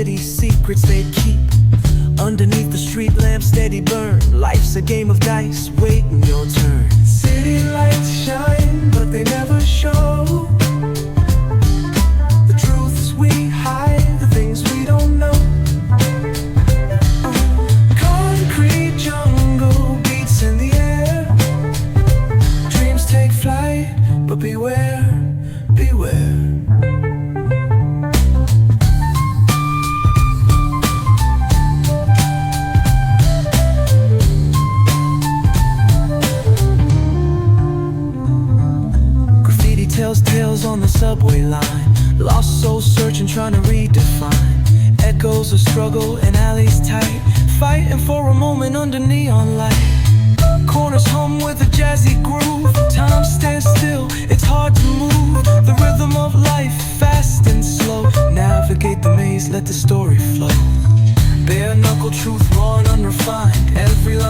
city secrets they keep underneath the street lamp, steady burn. Life's a game of dice, waiting your turn. City lights shine, but they never show the truths we hide, the things we don't know. Concrete jungle beats in the air. Dreams take flight, but beware, beware. Tells tales on the subway line. Lost souls searching, trying to redefine. Echoes of struggle in alleys tight, fighting for a moment under neon light. Corners hum with a jazzy groove. Time stands still, it's hard to move. The rhythm of life, fast and slow. Navigate the maze, let the story flow. Bare knuckle truth, raw and unrefined. Every line